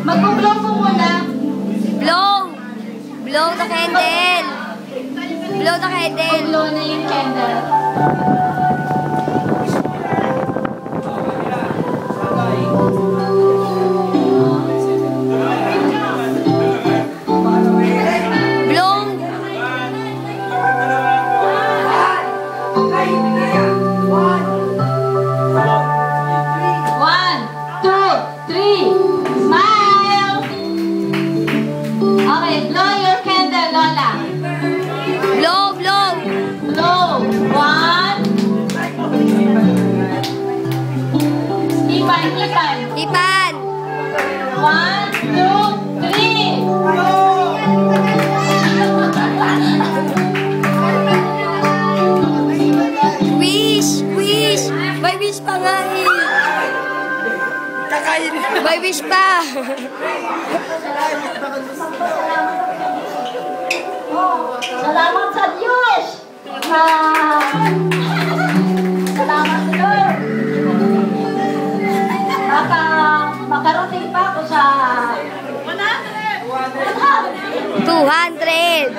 Mag-blow po muna. Blow! Blow the candle! Blow the candle! Blow na yung candle. Ipan! 1, 2, 3! Wish! Wish! May wish pa nga eh! May wish pa! Salamat sa Diyos! Salamat sa Diyos! Makarating pa ako sa 200!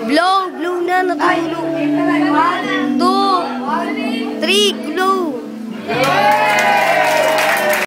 Blow! Blow na! Natulog! 1, 2, 3! Blow!